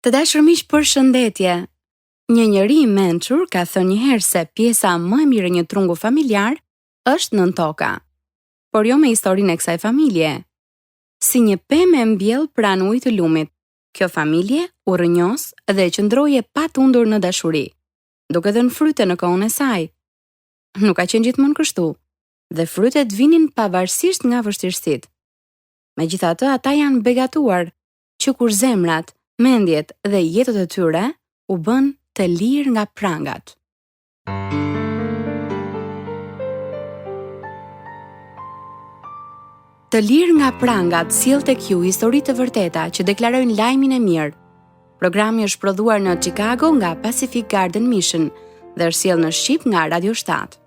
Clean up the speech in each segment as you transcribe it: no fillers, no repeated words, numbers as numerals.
Të dashur miq, përshëndetje. Një njeri I mençur ka thënë një herë se pjesa më e mirë e një trungu familjar është nën toka. Por jo me historinë e kësaj familje. Si një pemë e mbjell pranë ujit të lumit, kjo familje u rrënjos dhe qëndroi e patundur në dashuri, duke dhënë fryte në kohën e saj. Nuk ka qenë gjithmonë kështu, dhe frytet vinin pavarësisht nga vështirësitë. Megjithatë, ata janë begatuar që kur zemrat, mendjet dhe jetët e tyre u bën të lirë nga prangat. Të lirë nga prangat sjell tek ju histori të vërteta që deklarojnë lajmin e mirë. Programi është prodhuar në Chicago nga Pacific Garden Mission dhe është sjell në Shqip nga Radio 7.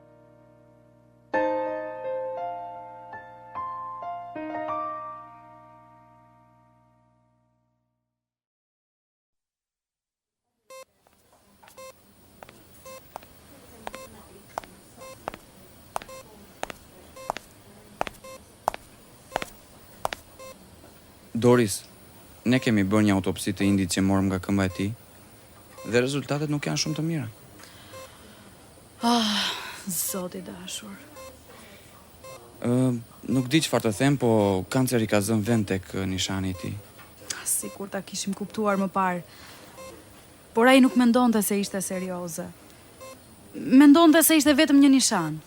Doris, ne kemi bërë një autopsi të indit që morëm nga këmba e tij dhe rezultatet nuk janë shumë të mira. Zoti dashur. Nuk di çfarë të them, po kanceri ka zënë vend tek nishani I tij. Sikur ta kishim kuptuar më parë. Por ai nuk mendonte se ishte serioze. Mendonte se ishte vetëm një nishan.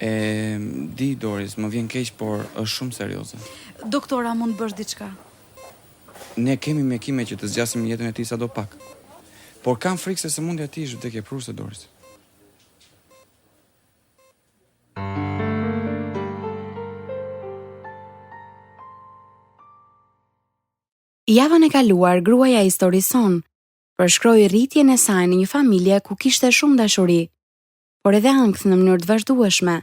Di Doris, më vjen keq, por është shumë serioze. Doktora, mund bësh diçka? Ne kemi mekime që të zgjasim jetën e tij sado pak. Por kam frikë se sëmundja e tij është vdekje prurse, Doris. Javën e kaluar, gruaja e historisë son përshkroi rritjen e saj në një familje ku kishte shumë dashuri, por edhe ankth në mënyrë të vazhdueshme.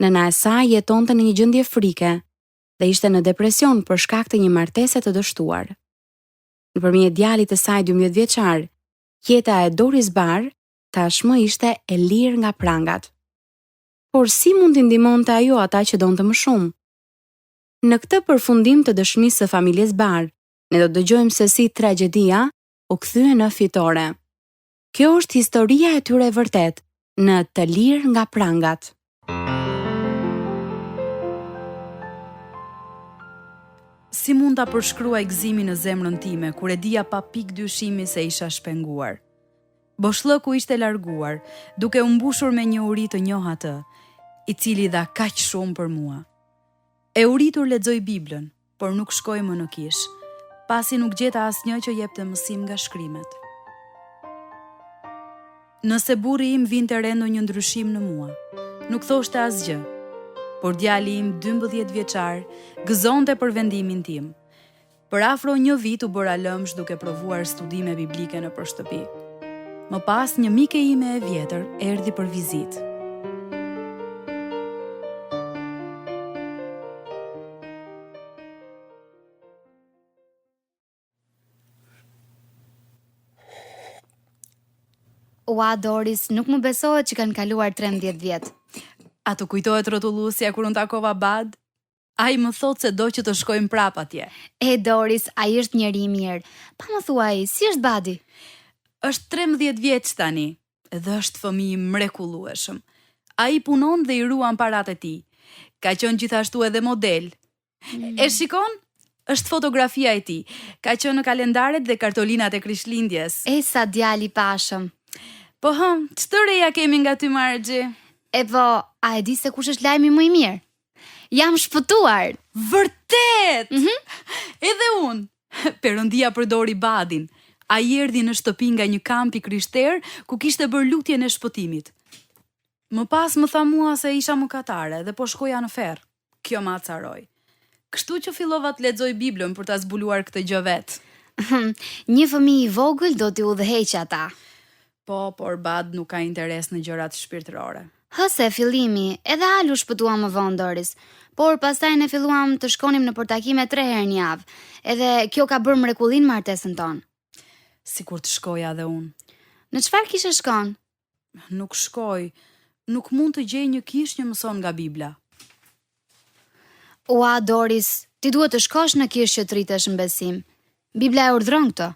Nëna e saj jetonte në një gjendje frike dhe ishte në depresion për shkak të një martese të dështuar. Nëpërmjet djalit të saj 12 vjeçar, jeta e Doris Barr tashmë ishte e lirë nga prangat. Por si mund t'i ndihmonte ajo ata që donte më shumë? Në këtë përfundim të dëshmisë së familjes Barr, ne do të dëgjojmë se si tragjedia u kthye në fitore. Kjo është historia e tyre e vërtet në Të lirë nga prangat. Si mund ta përshkruaj gëzimin në zemrën time kur e dija pa pikë dyshimi se isha shpenguar. Boshllëku ishte larguar, duke u mbushur me një uri të njoh atë, I cili dha kaq shumë për mua. E uritur lexoj Biblën, por nuk shkoj më në kish, pasi nuk gjeta asnjë që jepte mësim nga shkrimet. Nëse burri im vinte re ndonjë ndryshim në mua, nuk thoshte asgjë. Por djali im 12 vjeçar gëzonte për vendimin tim. Për afro 1 vit u bëra lëmsh duke provuar studime biblike në shtëpi. Më pas një mike ime e vjetër erdhi për vizitë. Ua, Doris, nuk më besohet që kanë kaluar 13 vjet. A të kujtohet rrotulluesja kur unë takova Bad? Ai më thot se do që të shkojmë prap atje. Doris, ai është njeri I mirë. Pa më thuaj, si është Badi? Është 13 vjeç tani, dhe është fëmijë mrekullueshëm. Ai punon dhe I ruan paratë e tij. Ka qenë gjithashtu edhe model. E shikon? Është fotografia e tij. Ka qenë në kalendaret dhe kartolinat e Krishtlindjes. Sa djali pashëm. Po ç'të reja kemi nga ty, Margji? Po, a e di se kush është lajmi më I mirë? Jam shpëtuar. Vërtet! Edhe unë. Perëndia përdori Badin. Ai erdhi në shtëpi nga një kamp I krishterë ku kishte bërë lutjen e shpëtimit. Më pas më tha mua se isha mëkatare dhe po shkoja në ferr. Kjo ma acaroi. Kështu që fillova të lexoj Biblën për ta zbuluar këtë gjë vet. Një fëmijë I vogël do t'i udhëheqë ata. Po, por Bad nuk ka interes në gjërat shpirtërore. Se fillimi, edhe Alu shpëtuam më vonë, Doris, por pastaj ne filluam të shkonim në takime 3 herë në javë, edhe kjo ka bërë mrekullin martesën tonë. Sikur të shkoja dhe unë. Në çfarë kishe shkon? Nuk shkoj, nuk mund të gjej një kish që mëson nga Bibla. Ua, Doris, ti duhet të shkosh në kish që të rritesh në besim. Bibla e urdhron këtë.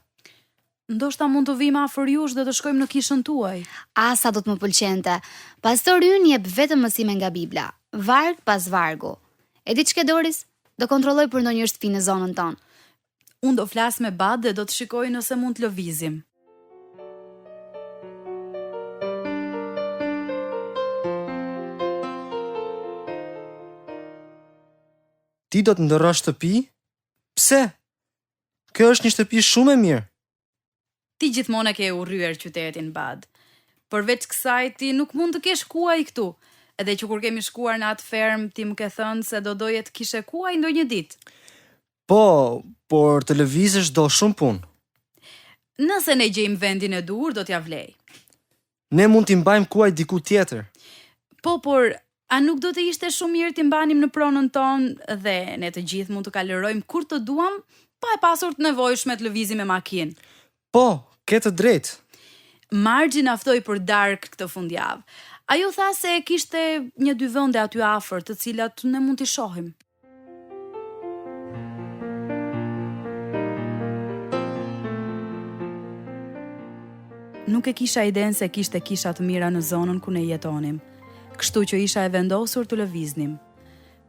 Ndoshta mund të vim afër jush dhe të shkojmë në kishën tuaj. Sa do të më pëlqente. Pastori ynë jep vetëm mësime nga Bibla, varg pas vargu. E di ç'ke Doris? Do kontrolloj për ndonjë shtëpi në zonën tonë. Unë do flas me Bad dhe do të shikoj nëse mund të lëvizim. Ti do të ndërrosh shtëpi? Pse? Kjo është një shtëpi shumë e mirë. Ti gjithmonë e ke urryer qytetin, Bad. Përveç kësaj ti nuk mund të kesh kuaj këtu. Edhe që kur kemi shkuar në atë ferm, ti më ke thënë se do doje të kishe kuaj ndonjë ditë. Po, por të lëvizësh do shumë punë. Nëse ne gjejmë vendin e dur, do t'ja vlej. Ne mund t'i mbajmë kuaj diku tjetër. Po, por a nuk do të ishte shumë mirë t'i mbanim në pronën tonë dhe ne të gjithë mund të kalërojmë kur të duam, pa e pasur të nevojshme të lëvizim me makinë. Po, ke të drejtë. Margji na ftoi për darkë këtë fundjavë. Ajo tha se kishte 1-2 vende aty afër, të cilat ne mund t'i shohim. Nuk e kisha iden se kishte kisha të mira në zonën ku ne jetonim, kështu që isha e vendosur të lëviznim.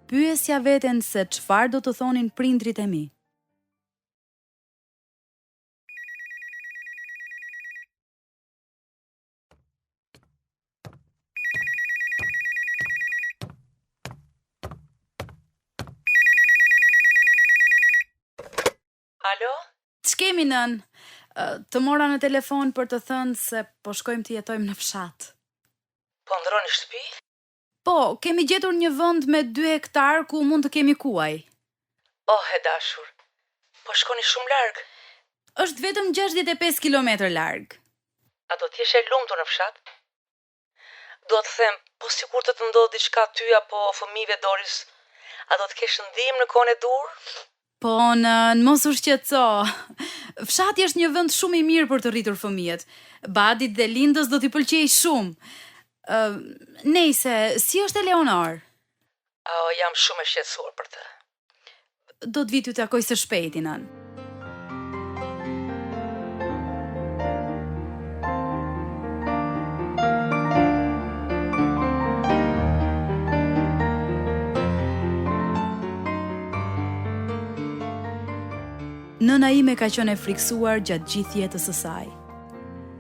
Pyesja veten se çfarë do të thonin prindrit e mi. Alo? Ç'kemi nën? Të mora në telefon për të thënë se po shkojmë të jetojmë në fshat. Po ndroni shtëpi? Po, kemi gjetur një vend me 2 hektar ku mund të kemi kuaj. Oh, e dashur. Po shkoni shumë larg. Është vetëm 65 kilometër larg. A do t'jesh e lumtur në fshat? Do të them, po sikur të ndodh diçka ty apo fëmijëve Doris, a do të kesh ndihmë në kohën e dur? Po, në mos u shqetëso. Fshati është një vend shumë i mirë për të rritur fëmijët. Badit dhe Lindës do t'i pëlqejë shumë. Nejse, si është Eleonor? Jam shumë e shqetësuar për të. Do të vi t'ju takoj së shpejti, nën. Nëna ime ka qenë e friksuar gjatë gjithë jetës së saj.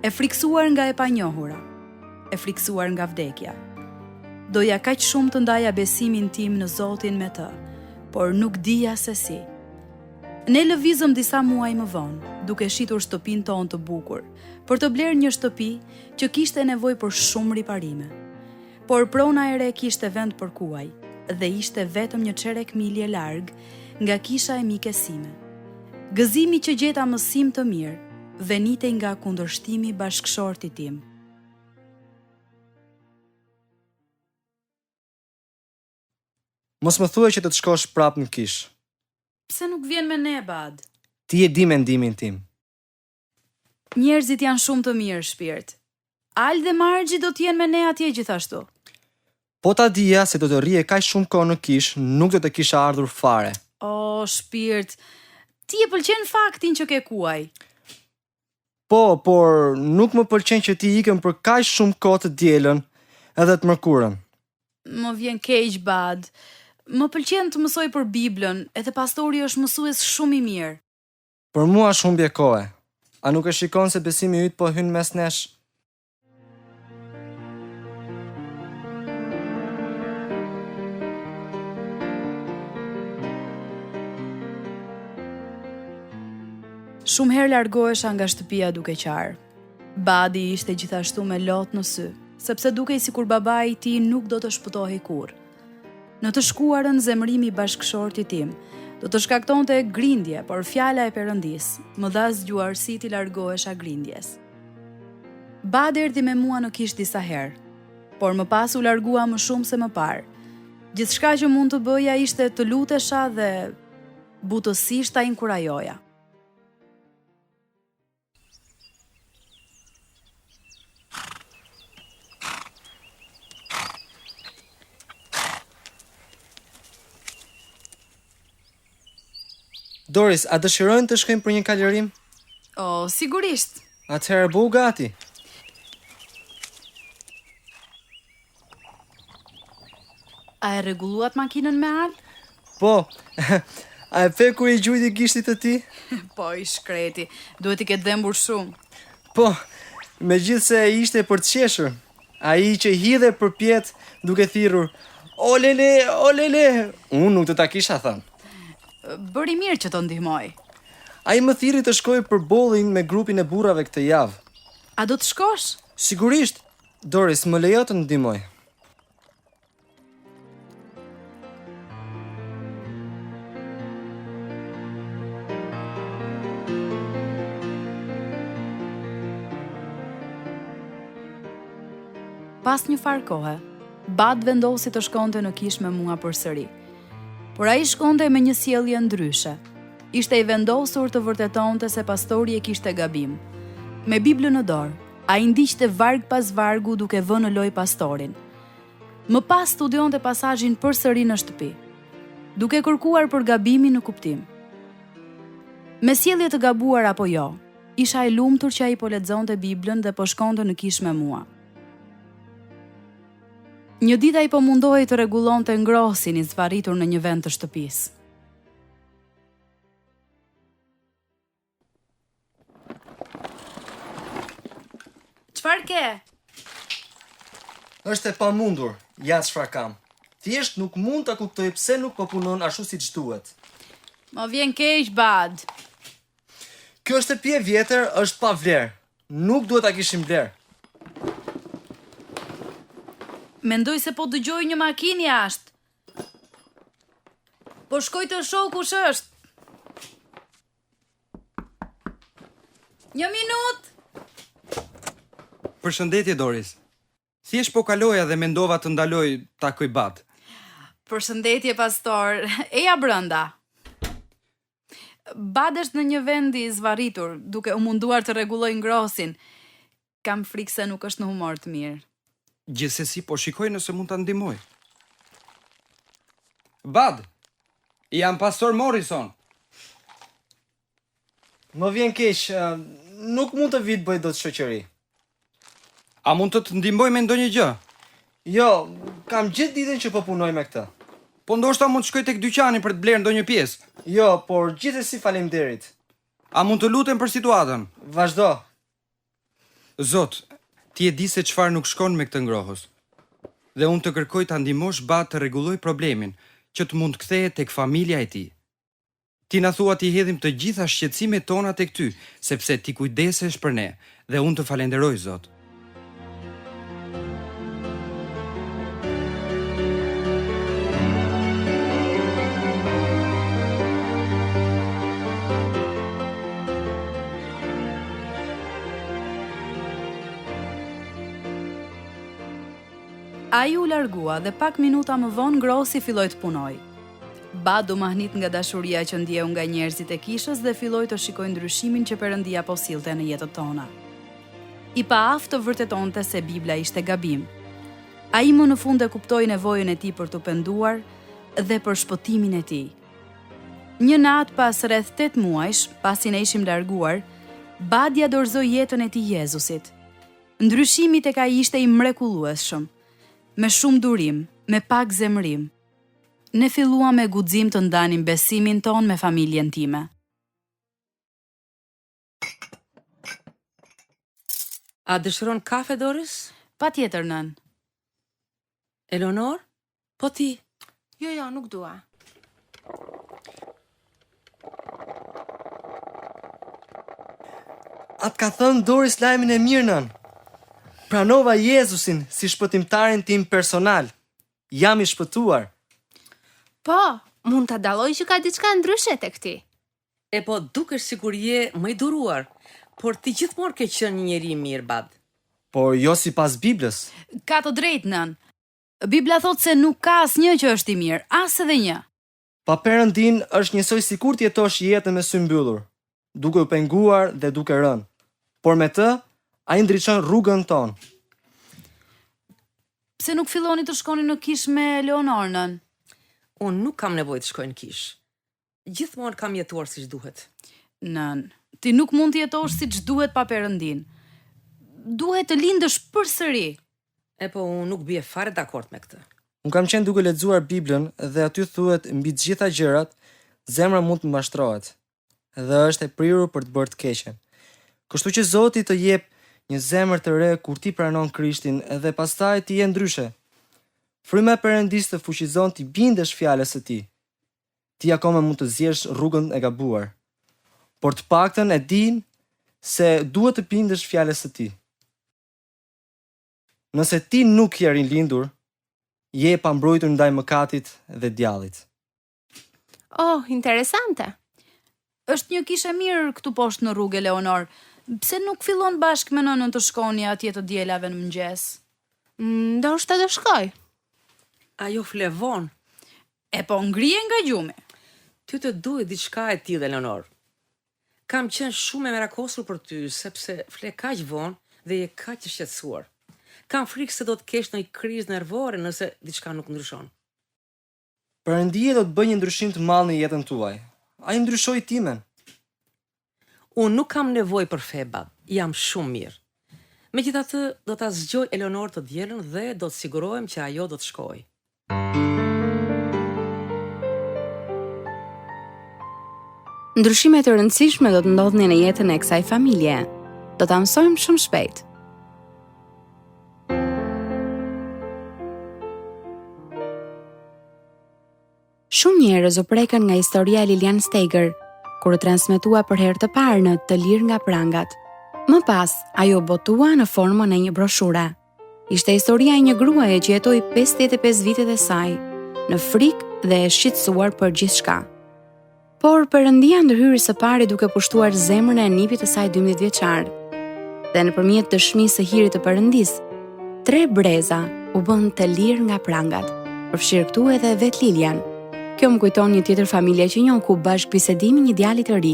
E friksuar nga e panjohura, e friksuar nga vdekja. Doja kaq shumë të ndaja besimin tim në Zotin me të, por nuk dija se si. Ne lëvizëm disa muaj më vonë, duke shitur shtëpinë tonë të bukur, për të blerë një shtëpi që kishte nevojë për shumë riparime. Por prona e re kishte vend për kuaj dhe ishte vetëm një çerek milje larg nga kisha e mikes sime. Gëzimi që gjeta mësim të mirë, venitej nga kundërshtimi bashkëshortit tim. Mos më thuaj që të shkosh prap në kishë. Pse nuk vjen me ne, Bad? Ti e di mendimin tim. Njerëzit janë shumë të mirë, shpirt. Al dhe Margji do t'jenë me ne atje gjithashtu. Po ta dija se do të rrije kaq shumë kohë në kishë, nuk do të kisha ardhur fare. O, shpirt, ti e pëlqen faktin që ke kuaj. Po, por nuk më pëlqen që ti ikën për kaq shumë kohë të dielën edhe të mërkurën. Më vjen keq, Bad. Më pëlqen të mësoj për Biblën, edhe pastori është mësues shumë i mirë. Për mua është humbje kohe. A nuk e shikon se besimi yt po hyn mes nesh? Shumë herë largohesha nga shtëpia duke qarë. Badi ishte gjithashtu me lot në sy, sepse dukej sikur babai i tij nuk do të shpëtohej kurrë. Në të shkuarën zemrimi i bashkëshortit tim do të shkaktonte grindje, por fjala e Perëndis më dha zgjuarsi të largohesha grindjes. Badi erdhi me mua në kishë disa herë, por më pas u largua më shumë se më parë. Gjithçka që mund të bëja ishte të lutesha dhe butësisht ta inkurajoja. Doris, a dëshirojnë të shkojmë për një kalërim? O, sigurisht. Atëherë bu gati. A e rregulluat makinën me Al? Po, a e pe kur i gjujti gishtit të ti? Po, i shkreti. Duhet i ketë dhembur shumë. Po, me gjithë se ishte për të qeshur. A i që hidhe për pjetë duke thirrur, o lele, o lele, unë nuk të ta kisha thënë. Bëri mirë që të ndihmoj. A i më thiri të shkoj për bollin me grupin e burrave këtë javë. A do të shkosh? Sigurisht, Doris, më lejo të ndihmoj. Pas një farë kohe, Bad vendosi të shkonte në kish me mua përsëri. Por ai shkonte me një sjellje ndryshe. Ishte i vendosur të vërtetonte se pastori e kishte gabim. Me Biblën në dorë, ai ndiqte varg pas vargu duke vënë në loj pastorin. Më pas studionte pasazhin përsëri në shtëpi, duke kërkuar për gabimin në kuptim. Me sjellje të gabuar apo jo, isha i lumtur që ai po lexonte Biblën dhe po shkonte në kish me mua. Një ditë ai po mundohej të rregullonte ngrosin i zvaritur në një vend të shtëpisë. Çfarë ke? Është e pamundur, ja çfarë kam. Thjesht nuk mund ta kuptoj pse nuk po punon ashtu siç duhet. Më vjen keq, Bad. Kjo shtëpi e vjetër është pa vlerë. Nuk duhet ta kishim vlerë. Mendoj se po dëgjoj një makinë jashtë. Po shkoj të shoh kush është. Një minutë. Përshëndetje Doris. Thjesht po kaloja dhe mendova të ndaloj takoj Bad. Përshëndetje pastor. Eja brenda. Bad është në një vend i zvarritur, duke u munduar të rregulloj ngrosin. Kam frikë se nuk është në humor të mirë. Gjithsesi po shikoj nëse mund ta ndihmoj. Bad, jam pastor Morrison. Më vjen keq, nuk mund të vi të bëj dot shoqëri. A mund të ndihmoj me ndonjë gjë? Jo, kam gjithë ditën që po punoj me këtë. Po ndoshta mund të shkoj tek dyqani për të blerë ndonjë pjesë. Jo, por gjithsesi faleminderit. A mund të lutem për situatën? Vazhdo. Zot, ti e di se çfarë nuk shkon me këtë ngrohës. Dhe unë të kërkoj ta ndihmosh Bad të rregulloj problemin, që të mund kthehet tek familja e tij. Ti na thua ti hedhim të gjitha shqetësimet tona tek ty, sepse ti kujdesesh për ne, dhe unë të falenderoj Zot. Ai u largua dhe pak minuta më vonë ngrosi filloi të punoj. Bad u mahnit nga dashuria që ndjeu nga njerëzit e kishës dhe filloi të shikojë ndryshimin që Perëndia po sillte në jetët tona. I paaftë të vërtetonte se Bibla ishte gabim. Ai më në fund e kuptoi nevojën e tij për të penduar dhe për shpëtimin e tij. Një natë pas rreth 8 muajsh, pasi ne ishim larguar, Bad ja dorëzoi jetën e tij Jezusit. Ndryshimi tek ai ishte i mrekullueshëm. Me shumë durim, me pak zemërim. Ne filluam me guxim të ndanim besimin ton me familjen time. A dëshiron kafe, Doris? Patjetër, nën. Eleonor? Po ti? Jo, nuk dua. Atë ka thënë Doris lajmin e mirë nën. Pranova Jezusin si shpëtimtarin tim personal. Jam i shpëtuar. Po, mund ta dalloj që ka diçka ndryshe tek ti. E po dukesh sikur je më i duruar, por ti gjithmonë ke qenë një njeri i mirë, Bad. Por jo sipas Biblës. Ka të drejtë, nën. Bibla thot se nuk ka asnjë që është i mirë, as edhe një. Pa Perëndin është njësoj sikur të jetosh jetën me sy mbyllur, duke u penguar dhe duke rënë. Por me të, ai ndriçon rrugën tonë. Pse nuk filloni të shkoni në kish me Eleonor, nën? Unë nuk kam nevojë të shkoj në kish. Gjithmonë kam jetuar siç duhet. Nën, Ti nuk mund të jetosh siç duhet pa Perëndin. Duhet të lindësh përsëri. E po, unë nuk bie fare dakord me këtë. Unë kam qenë duke lexuar Biblën dhe aty thuhet mbi të gjitha gjërat, zemra mund të mbashtrohet dhe është e prirur për të bërë të keqen. Kështu që Zoti të jep një zemër të re kur ti pranon Krishtin dhe pastaj ti je ndryshe. Fryma e Perëndisë të fuqizon ti bindesh fjalës së Tij. Ti akoma mund të zgjesh rrugën e gabuar, por të paktën e din se duhet të bindesh fjalës së Tij. Nëse ti nuk je rinlindur, je pa mbrojtur ndaj mëkatit dhe djallit. Oh, interesante. Është një kishë mirë këtu poshtë në rrugë, Eleonor. Pse nuk fillon bashkë me nënën të shkoni atje të dielave në mëngjes? Ndoshta do shkoj. Ajo flevon. E po ngrije nga gjumi. Ty të duhet diçka e tillë, Eleonor. Kam qenë shumë e merakosur për ty, sepse fle kaq vonë dhe je kaq i shqetësuar. Kam frikë se do të kesh ndonjë krizë nervore nëse diçka nuk ndryshon. Perëndia do të bëjë një ndryshim të madh në jetën tuaj. Ai ndryshoi timen. Unë nuk kam nevojë për fe, bab. Jam shumë mirë. Megjithatë, do ta zgjoj Eleonor të dielën dhe do të sigurohem që ajo do të shkojë. Ndryshime të rëndësishme do të ndodhnin në jetën e kësaj familje. Do ta mësojmë shumë shpejt. Shumë njerëz u prekën nga historia e Lilian Steiger, kur u transmetua për herë të parë në Të lirë nga prangat. Më pas, ajo botua në formën e një broshure. Ishte historia e një gruaje që jetoi 55 vitet e saj, në frikë dhe e shqetësuar për gjithçka. Por Perëndia ndërhyri së pari duke pushtuar zemrën e nipit të saj 12 vjeçar. Dhe nëpërmjet dëshmisë së hirit të Perëndisë, 3 breza u bën të lirë nga prangat, përfshirë këtu edhe vet Lilian. Kjo më kujton një tjetër familje që njoh ku bashkëbisedimi një djali të ri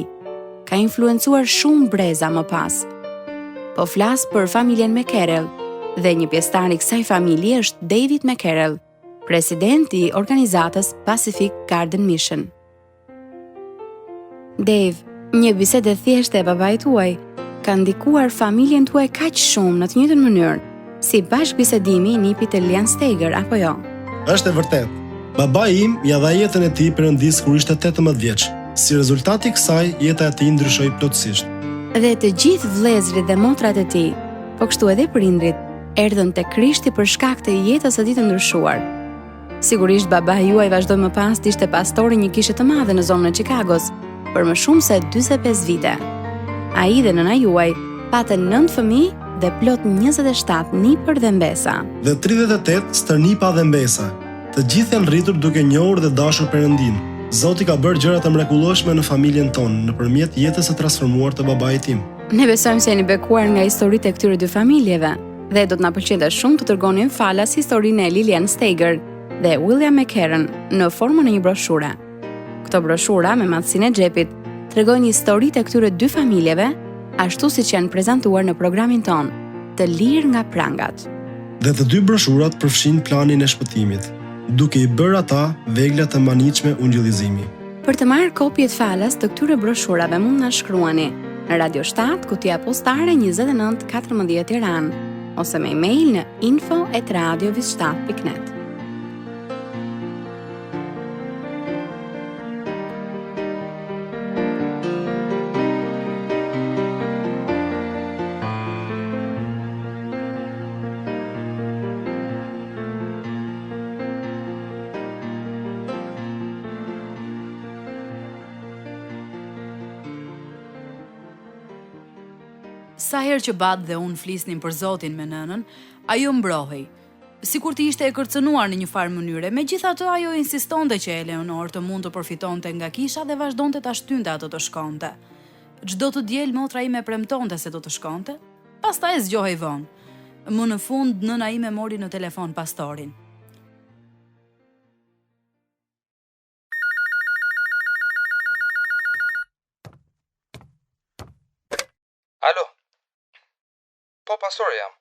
ka influencuar shumë breza më pas. Po flas për familjen McCarroll dhe një pjesëtar i kësaj familje është David McCarroll, presidenti i organizatës Pacific Garden Mission. Dave, një bisedë thjeshtë e babait tuaj ka ndikuar familjen tuaj kaq shumë në të njëjtën mënyrë si bashkëbisedimi i nipit të Lilian Steiger apo jo? Është e vërtetë. Babai im ja dha jetën e tij Perëndis kur ishte 18 vjeç. Si rezultat i kësaj, jeta e tij ndryshoi plotësisht. Dhe të gjithë vëllezërit dhe motrat e tij, po kështu edhe prindrit, erdhën te Krishti për shkak të jetës së tij të ndryshuar. Sigurisht babai juaj vazhdoi më pas të ishte pastori një kishe të madhe në zonën e Chicagos për më shumë se 45 vite. Ai dhe nëna juaj patën 9 fëmijë dhe plot 27 nipër dhe mbesa. Dhe 38 stërnipa dhe mbesa. Të gjithë janë rritur duke njohur dhe dashur Perëndin. Zoti ka bërë gjëra të mrekullueshme në familjen tonë nëpërmjet jetës së transformuar të babait tim. Ne besojmë se jeni bekuar nga historitë e këtyre dy familjeve dhe do të na pëlqente shumë të dërgonin falas historinë e Lilian Steiger dhe William McCarron në formën e një broshure. Këto broshura me madhsinë e xhepit tregojnë historitë e këtyre dy familjeve, ashtu siç janë prezantuar në programin ton, Të lirë nga prangat. Dhe të dy broshurat përfshin planin e shpëtimit, duke i bërë ata vegla të manitshme ungjillizimi. Për të marrë kopje të falas të këtyre broshurave mund na shkruani në Radio 7, kutia postare 2914 Tiranë, ose me email në info@radiovis7.net. Sa herë që Bad dhe unë flisnin për Zotin me nënën, ajo mbrohej. Sikur të ishte e kërcënuar në një farë mënyre, megjithatë ajo insistonte që Eleonor të mund të përfitonte nga kisha dhe vazhdonte ta shtynte atë të shkonte. Çdo të diel motra ime premtonte se do të shkonte, pastaj zgjohej vonë. Më në fund nëna ime mori në telefon pastorin. Alo. Po, pastor jam.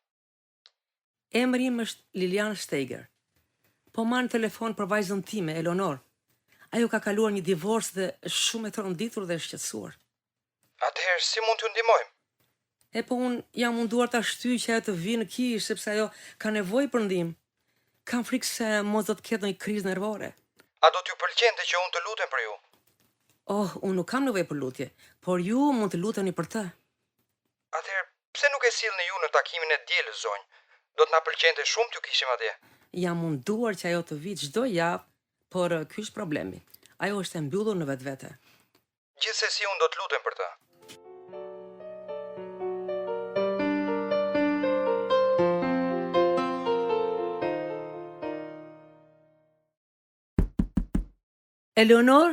Emri im është Lilian Steiger. Po marr në telefon për vajzën time, Eleonor. Ajo ka kaluar një divorc dhe është shumë e tronditur dhe e shqetësuar. Atëherë, si mund t'ju ndihmojmë? E po unë jam munduar ta shtyj që ajo të vinë në kishë sepse ajo ka nevojë për ndihmë. Kam frikë se mos do të ketë ndonjë krizë nervore. A do t'ju pëlqente që unë të lutem për ju? Oh, unë nuk kam nevojë për lutje, por ju mund të luteni për të. Atëherë, pse nuk e sillni ju në takimin e dielës, zonjë? Do të na pëlqente shumë t'ju kishim atje. Jam munduar që ajo të vijë çdo javë, por ky është problemi. Ajo është e mbyllur në vetvete. Gjithsesi unë do të lutem për të. Eleonor?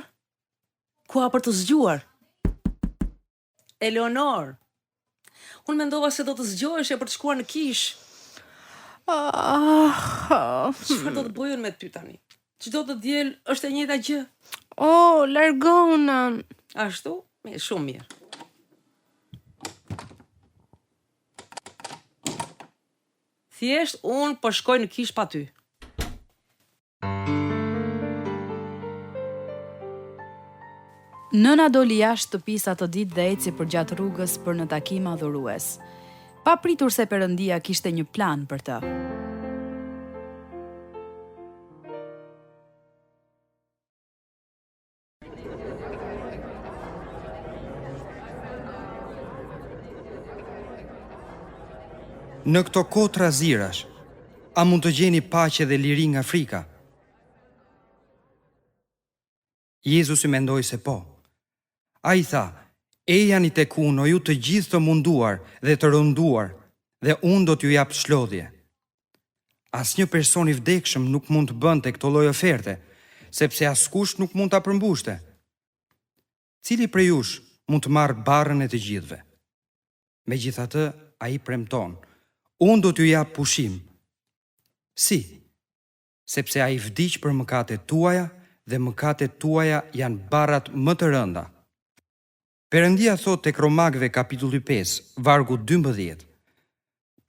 Ku a për të zgjuar? Eleonor? Unë mendova se do të zgjohesh për të shkuar në kishë. Çfarë do të bëjën me ty tani? Çdo të diel është e njëjta gjë. Oh, largona. Ashtu? Shumë mirë. Thjesht unë po shkoj në kishë pa ty. Nëna doli jashtë shtëpisë atë ditë dhe eci përgjatë rrugës për në takim adhurues. Pa pritur se Perëndia kishte një plan për të. Në këto kohë trazirash, a mund të gjeni paqe dhe liri nga frika? Jezusi mendoi se po. A i tha, ejani tek unë, o ju të gjithë të munduar dhe të rënduar, dhe unë do t'ju jap shlodhje. Asnjë person i vdekshëm nuk mund të bënte këto lloj oferte, sepse askush nuk mund ta përmbushte. Cili prej jush mund të marrë barrën e të gjithëve? Megjithatë, ai premton, unë do t'ju jap pushim. Si? Sepse ai vdiq për mëkatet tuaja dhe mëkatet tuaja janë barrat më të rënda. Perëndia thot tek Romakëve kapitulli 5, vargu 12.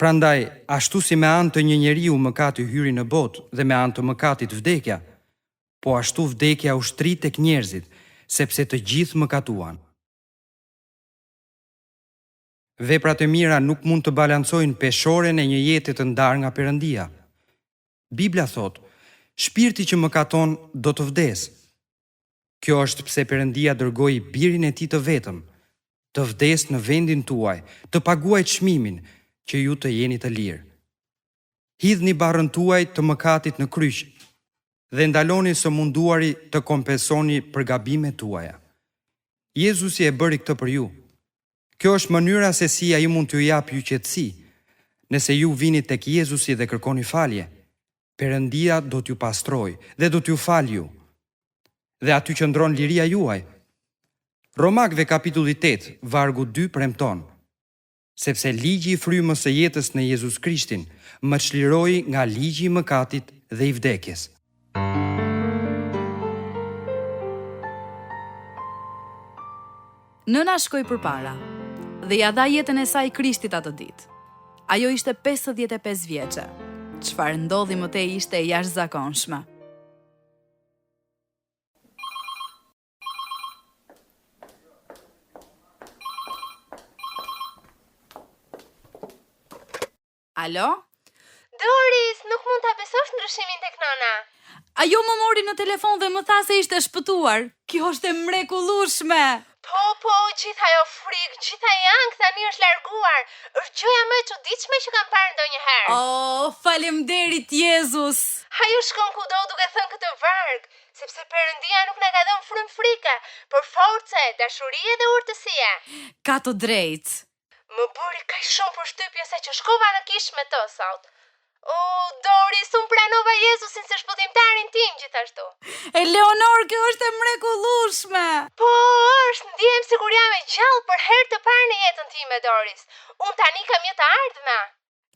Prandaj, ashtu si me anë të një njeriu mëkati hyri në botë dhe me anë të mëkatit vdekja, po ashtu vdekja ushtri tek njerëzit, sepse të gjithë mëkatuan. Veprat e mira nuk mund të balancojnë peshoren e një jete të ndarë nga Perëndia. Bibla thot, shpirti që mëkaton do të vdes. Kjo është pse Perëndia dërgoi birin e tij të vetëm, të vdes në vendin tuaj, të paguajë çmimin që ju të jeni të lirë. Hidhni barrën tuaj të mëkatit në kryq dhe ndaloni së munduari të kompensoni për gabimet tuaja. Jezusi e bëri këtë për ju. Kjo është mënyra se si ai mund t'ju japë ju qetësi. Nëse ju vini tek Jezusi dhe kërkoni falje, Perëndia do t'ju pastrojë dhe do t'ju falë ju. Dhe aty qëndron liria juaj. Romakëve kapitulli 8, vargu 2 premton, sepse ligji i frymës së jetës në Jezus Krishtin më çliroi nga ligji i mëkatit dhe i vdekjes. Nëna shkoi përpara dhe ja dha jetën e saj Krishtit atë ditë. Ajo ishte 55 vjeçe. Çfarë ndodhi më tej ishte e jashtëzakonshme. Alo? Doris, nuk mund ta besosh ndryshimin tek nëna. Ajo më mori në telefon dhe më tha se ishte shpëtuar. Kjo është e mrekullueshme. Po, gjitha ajo frikë, gjitha ai ankth tani është larguar. Është gjëja më e çuditshme që kam parë ndonjëherë. Oh, faleminderit Jezus. Ajo shkon kudo duke thënë këtë varg, sepse Perëndia nuk na ka dhënë frymë frike, por forcë, dashuri dhe urtësie. Ka të drejtë. Më bëri kaq shumë përshtypje sa që shkova në kishë me të sot. Doris, unë pranova Jezusin se shpëtimtarin tim gjithashtu. Eleonor, kjo është e mrekullueshme. Po, është, ndihem sikur jam e gjallë për herë të parë në jetën time, Doris. Unë tani kam një të ardhme.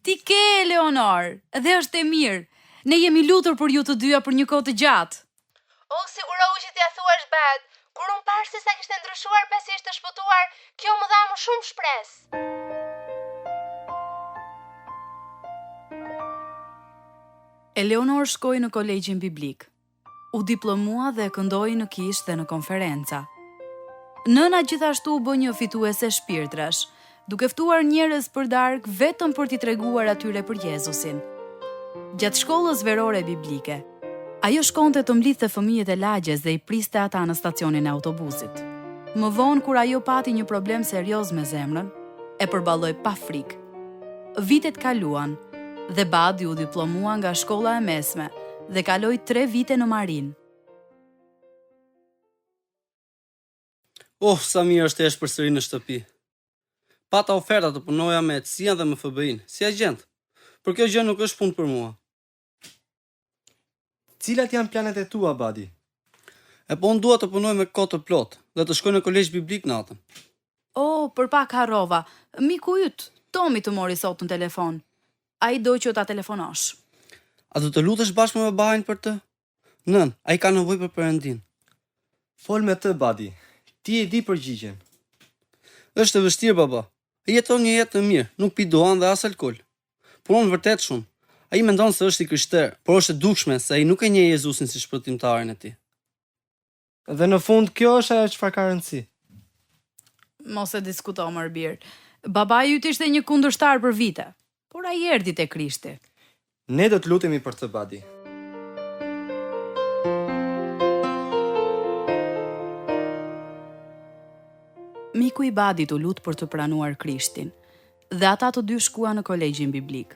Ti ke, Eleonor, dhe është e mirë. Ne jemi lutur për ju të dyja për një kohë të gjatë. Sigurohu që t'ja thuash bad. Kur unë parë se sa kishte ndryshuar pasi ishte shpëtuar, kjo më dha më shumë shpresë. Eleonor shkoi në kolegjin biblik. U diplomua dhe këndoi në kishë dhe në konferenca. Nëna gjithashtu u bë një fituese shpirtrash, duke ftuar njerëz për darkë vetëm për t'i treguar atyre për Jezusin. Gjatë shkollës verore biblike, ajo shkonte të mblidhte fëmijët e lagjes dhe i priste ata në stacionin e autobusit. Më vonë, kur ajo pati një problem serioz me zemrën, e përballoi pa frikë. Vitet kaluan dhe Badi u diplomua nga shkolla e mesme dhe kaloi 3 vite në marin. Sa mirë është esh përsëri në shtëpi. Pata oferta të punoja me ECSIA dhe me FBI-n, si agent. Por kjo gjë nuk është punë për mua. Cilat janë planet e tua, Badi? Po unë dua të punoj me kohë të plot dhe të shkoj në kolegj biblik natën. Për pak harrova. Miku yt, Tomi të mori sot në telefon. Ai do që ta telefonosh. A do të lutesh bashkë me babain për të? Nën, ai ka nevojë për Perëndin. Fol me të, Badi. Ti e di përgjigjen. Është e vështirë, baba. Ai jeton një jetë të mirë, nuk pi duan dhe as alkol. Punon vërtet shumë. Ai mendon se është i krishter, por është e dukshme se ai nuk e njeh Jezusin si shpëtimtarin e tij. Dhe në fund kjo është ajo çfarë ka rëndësi. Mos e diskuto më birë. Babai yt ishte një kundërshtar për vite, por ai erdhi te Krishti. Ne do të lutemi për të, Badi. Miku i Badit u lut për të pranuar Krishtin, dhe ata të dy shkuan në kolegjin biblik.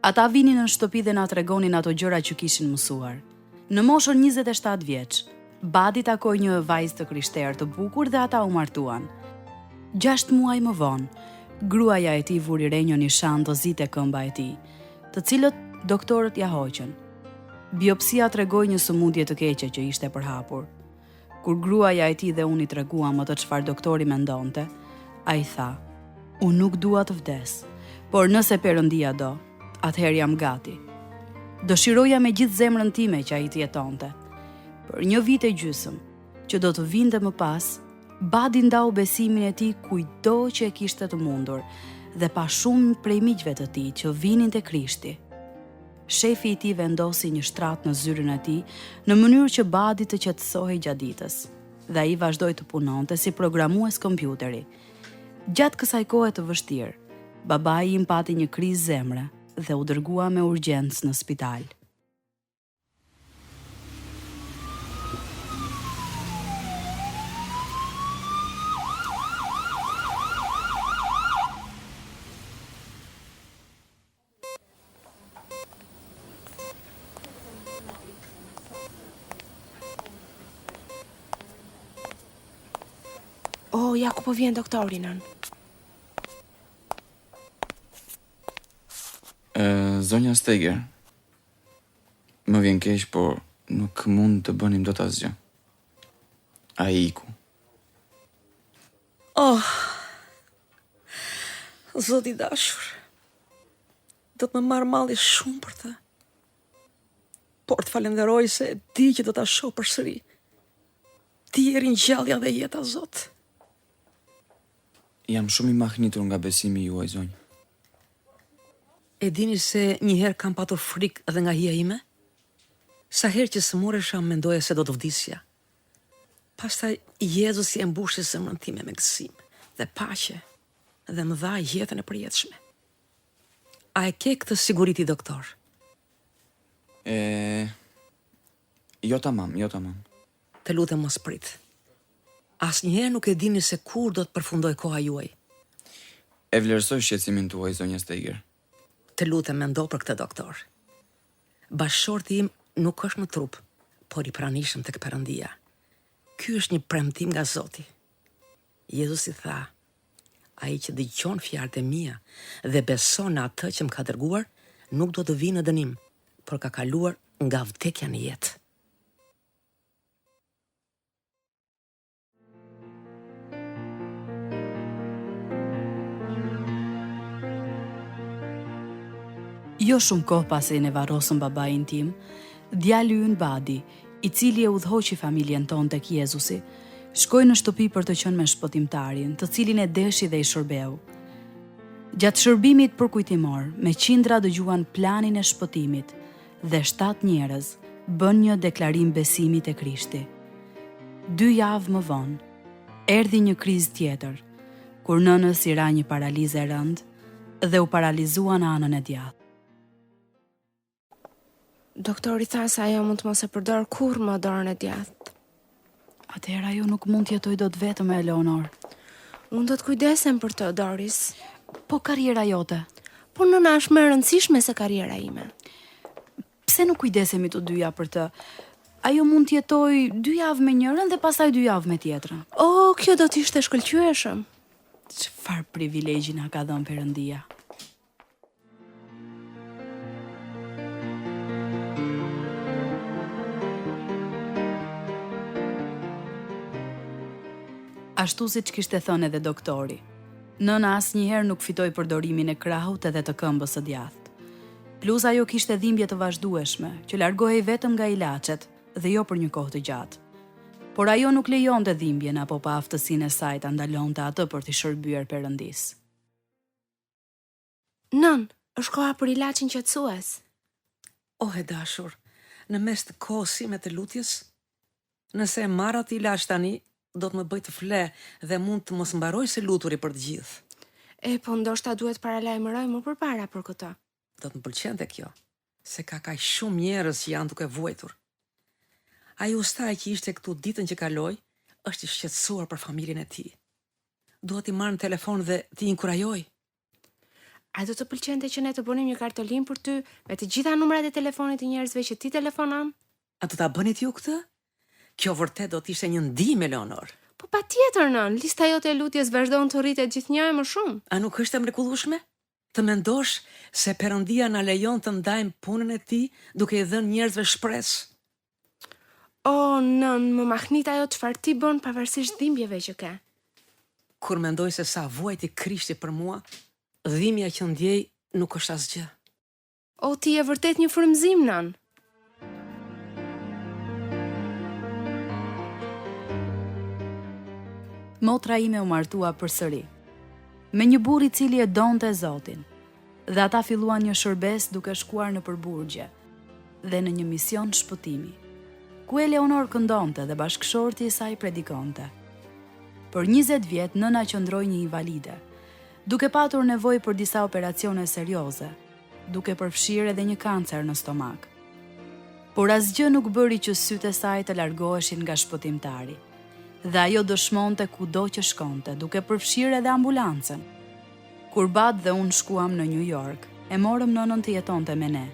Ata vinin në shtëpi dhe na tregonin ato gjëra që kishin mësuar. Në moshën 27 vjeç, Badi takoi një vajzë të krishterë të bukur dhe ata u martuan. 6 muaj më vonë, gruaja e tij vuri re një nishan të zi te këmba e tij, të cilët doktorët ja hoqën. Biopsia tregoi një sëmundje të keqe që ishte përhapur. Kur gruaja e tij dhe unë i treguam atë çfarë doktori mendonte, ai tha: "Unë nuk dua të vdes, por nëse Perëndia do, atëherë jam gati." Dëshiroja me gjithë zemrën time që ai të jetonte. Për 1 vit e gjysmë, që do të vinte më pas, Badi ndau besimin e tij kujdo që e kishte të mundur dhe pa shumë prej miqve të tij që vinin te Krishti. Shefi i tij vendosi një shtrat në zyrën e tij në mënyrë që Badi të qetësohej gjatë ditës, dhe ai vazhdoi të punonte si programues kompjuteri. Gjatë kësaj kohe të vështirë, babai im pati një krizë zemre dhe u dërgua me urgjencë në spital. Ja ku po vjen doktori, nën. Zonja Steger, më vjen keq, por nuk mund të bënim dot asgjë. Ai iku. Zoti dashur, do të më marr malli shumë për të. Por të falenderoj se di që do ta shoh përsëri. Ti je ringjallja dhe jeta, Zot. Jam shumë i mahnitur nga besimi juaj, zonjë. E dini se një herë kam patur frikë edhe nga hija ime? Sa herë që së moresha mendoja se do të vdisja. Pastaj Jezusi e mbushi zemrën time me gëzim dhe paqe dhe më dha jetën e përjetshme. A e ke këtë siguri ti, doktor? Jo tamam. Të lutem mos prit. Asnjëherë nuk e dini se kur do të përfundoj koha juaj. E vlerësoj shqetësimin tuaj, zonja Steger. Të lutem mendo për këtë, doktor. Bashkëshorti im nuk është në trup, por i pranishëm tek Perëndia. Ky është një premtim nga Zoti. Jezusi tha: "Ai që dëgjon fjalët e mia dhe beson në atë që më ka dërguar, nuk do të vijë në dënim, por ka kaluar nga vdekja në jetë." Jo shumë kohë pasi ne varrosëm babain tim, djali ynë Badi, i cili e udhëhoqi familjen tonë tek Jezusi, shkoi në shtëpi për të qenë me shpëtimtarin, të cilin e deshi dhe i shërbeu. Gjatë shërbimit përkujtimor, me qindra dëgjuan planin e shpëtimit dhe 7 njerëz bën një deklarim besimi te Krishti. 2 javë më vonë, Erdhi një krizë tjetër, kur nënës i ra një paralizë e rëndë dhe u paralizua në anën e djathtë. Doktori tha se ajo mund të mos e përdor kurrë më dorën e djathtë. Atëherë ajo nuk mund të jetojë dot vetëm, Eleonor. Unë do të kujdesem për të, Doris. Po karriera jote? Po nëna është më e rëndësishme se karriera ime. Pse nuk kujdesemi të dyja për të? Ajo mund të jetojë 2 javë me njërin dhe pastaj 2 javë me tjetrën. Oh, kjo do të ishte shkëlqyeshëm. Çfarë privilegji na ka dhënë Perëndia. Ashtu si që kishte thënë edhe doktori, nëna asnjëherë nuk fitoi përdorimin e krahut edhe të këmbës së djathtë. Plus ajo kishte dhimbje të vazhdueshme, që largohej vetëm nga ilaçet dhe jo për një kohë të gjatë. Por ajo nuk lejonte dhimbjen apo pa aftësinë e saj ta ndalonte atë për të shërbyer Perëndisë. Nën, është koha për ilaçin qetësues. O e dashur, në mes të kohës sime të lutjes, nëse e marr atë ilaç tani, do të më bëj të fle dhe mund të mos mbaroj se luturi për të gjithë. E, po ndoshta duhet paralajmëroj më përpara për këtë. Do të më pëlqente kjo, se ka kaq shumë njerëz që janë duke vuajtur. Ai ustaj që ishte këtu ditën që kaloi, është i shqetësuar për familjen e tij. Dua t'i marr në telefon dhe t'i inkurajoj. A do të pëlqente që ne të bënim një kartolinë për ty me të gjitha numrat e telefonit të njerëzve që ti telefonon? A do ta bënit ju këtë? Kjo vërtet do të ishte një ndihmë, Eleonor. Po patjetër, nën, lista jote e lutjes vazhdon të rritet gjithnjë më shumë. A nuk është e mrekullueshme? Të mendosh se Perëndia na lejon të ndajmë punën e tij duke i dhënë njerëzve shpresë. O, nën, më mahnit ajo çfarë ti bën pavarësisht dhimbjeve që ke. Kur mendoj se sa vuajti Krishti për mua, dhimbja që ndjej nuk është asgjë. O, ti je vërtet një frymëzim, nën. Motra ime u martua përsëri, me një burr i cili e donte Zotin, dhe ata filluan një shërbes duke shkuar në përburgje dhe në një mision shpëtimi, ku Eleonor këndonte dhe bashkëshorti i saj predikonte. Për 20 vjet nëna qëndroi një invalide, duke patur nevojë për disa operacione serioze, duke përfshirë edhe një kancer në stomak. Por asgjë nuk bëri që sytë e saj të largoheshin nga shpëtimtari, dhe ajo dëshmonte kudo që shkonte, duke përfshirë edhe ambulancën. Kur Bat dhe unë shkuam në New York, e morëm nënën të jetonte me ne,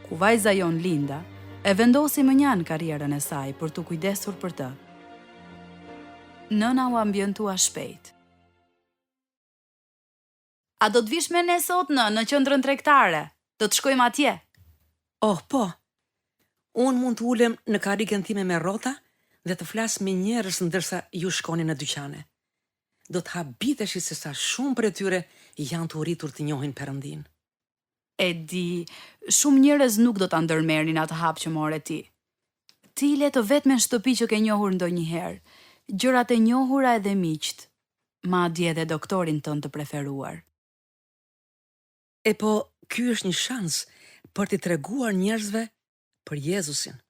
ku vajza jon Linda e vendosi më njanë karrierën e saj për të kujdesur për të. Nëna u ambientua shpejt. A do të vish me ne sot në qendrën tregtare? Do të shkojmë atje? Oh, po. Unë mund të ulem në karrikën time me rrota dhe të flas me njerëz ndërsa ju shkoni në dyqane. Do të habiteshi se sa shumë prej tyre janë të uritur të njohin Perëndin. E di, shumë njerëz nuk do ta ndërmerrin atë hap që more ti. Ti le të vetëm në shtëpi që ke njohur ndonjëherë, gjërat e njohura edhe miqt, madje edhe doktorin tënd të preferuar. E po, ky është një shans për t'i treguar njerëzve për Jezusin.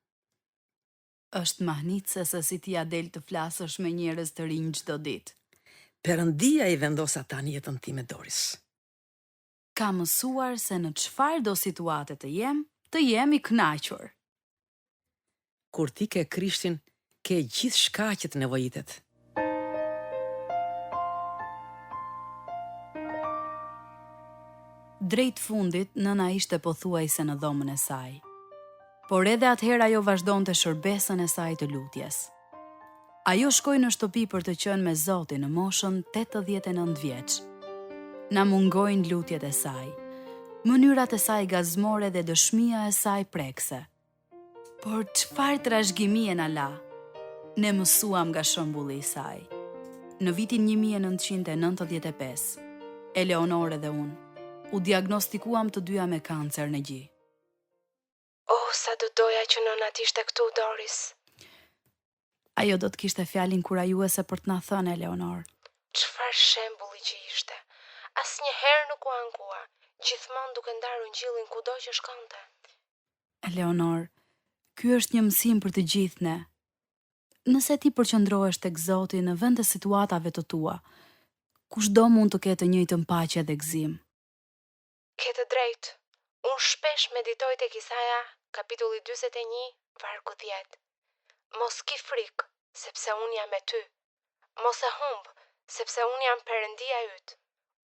Është mahnitse se si ti ja del të flasësh me njerëz të rinj çdo ditë. Perëndia i vendos ata në jetën time, Doris. Ka mësuar se në çfarë do situate të jem i kënaqur. Kur ti ke Krishtin, ke gjithçka që të nevojitet. Drejt fundit, nëna ishte pothuajse në dhomën e saj. Por edhe atëherë ajo vazhdonte shërbesën e saj të lutjes. Ajo shkoi në shtëpi për të qenë me Zotin në moshën 89 vjeç. Na mungojnë lutjet e saj, mënyrat e saj gazmore dhe dëshmia e saj prekse. Por çfarë trashëgimie na la? Ne mësuam nga shembulli i saj. Në vitin 1995, Eleonore dhe unë u diagnostikuam të dyja me kancer në gjë. Oh, sa do doja që nëna t'ishte këtu, Doris. Ajo do të kishte fjalin kurajuese për të na thënë, Eleonor. Çfarë shembulli që ishte. Asnjëherë nuk u ankua, gjithmonë duke ndarë ungjillin kudo që shkonte. Eleonor, ky është një mësim për të gjithë ne. Nëse ti përqendrohesh tek Zoti në vend të situatave të tua, kushdo mund të ketë të njëjtën paqe dhe gëzim. Ke të drejtë. Unë shpesh meditoj tek Isaia, kapitulli 41, vargu 10. Mos ki frikë, sepse unë jam me ty. Mos e humb, sepse unë jam Perëndia yt.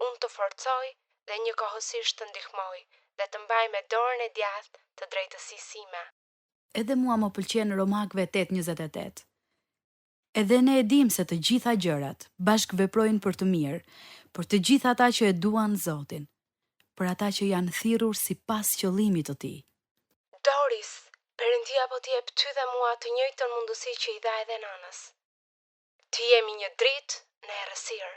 Unë të forcoj dhe njëkohësisht të ndihmoj dhe të mbaj me dorën e djathtë të drejtësisë sime. Edhe mua më pëlqen Romakëve 8:28. Edhe ne e dim se të gjitha gjërat bashk veprojnë për të mirë, për të gjithë ata që e duan Zotin, për ata që janë thirrur sipas qëllimit të Tij. Doris, Perëndia po t'i jep ty dhe mua të njëjtën mundësi që i dha edhe nanës. Ti jemi një dritë në errësirë.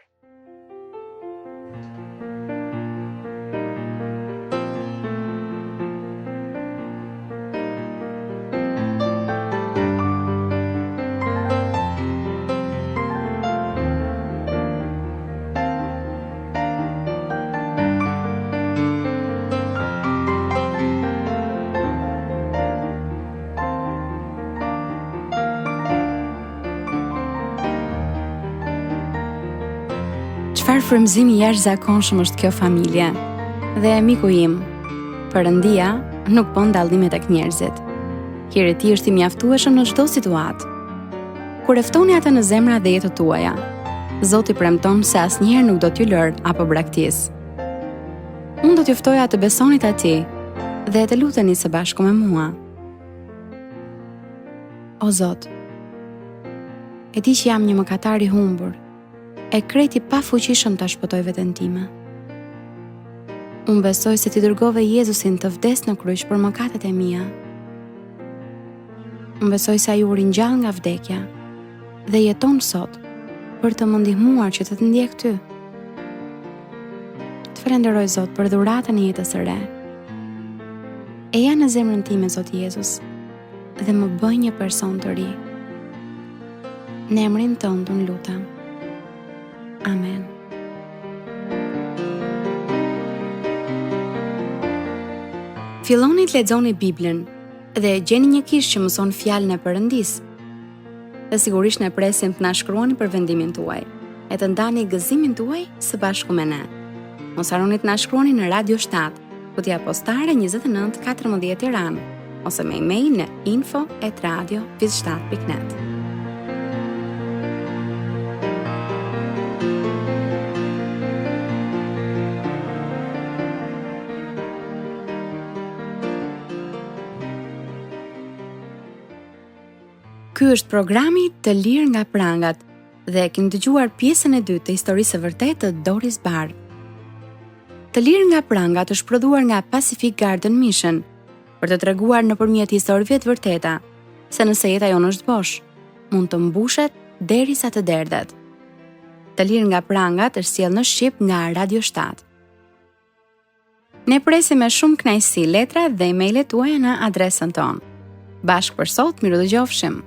Çfarë frymëzimi i jashtëzakonshëm është kjo familje. Dhe miku im, Perëndia nuk bën dallime tek njerëzit. Hiri i tij është i mjaftueshëm në çdo situatë. Kur e ftoni atë në zemra dhe jetën tuaja, Zoti premton se asnjëherë nuk do t'ju lër apo braktis. Unë do t'ju ftoja të besonit atij dhe të luteni së bashku me mua. O Zot, e di që jam një mëkatar i humbur, e krejt i pa fuqishëm ta shpëtoj veten time. Unë besoj se ti dërgove Jezusin të vdes në kryq për mëkatet e mia. Unë besoj se ai u ringjall nga vdekja dhe jeton sot për të më ndihmuar që të ndjek ty. Të falenderoj Zot për dhuratën e jetës së re. E ja në zemrën time, Zot Jezus, dhe më bëj një person të ri. Në emrin tënd unë lutem. Amen. Filloni të lexoni Biblën dhe gjeni një kishë që mëson fjalën e Perëndisë. Dhe sigurisht ne presim të na shkruani për vendimin tuaj e të ndani gëzimin tuaj së bashku me ne. Mos harroni të na shkruani në Radio 7, kutja postare 2914 Tiranë, ose me email në info@radio7.net. Ky është programi Të lirë nga prangat dhe kemi dëgjuar pjesën e dytë të historisë së vërtetë të Doris Barr. Të lirë nga prangat është prodhuar nga Pacific Garden Mission për të treguar nëpërmjet historive të vërteta se nëse jeta jonë është bosh, mund të mbushet derisa të derdhet. Të lirë nga prangat është sjellë në shqip nga Radio 7. Ne presim me shumë kënaqësi letrat dhe emailet tuaja në adresën tonë. Bashkë për sot, miru dëgjofshim.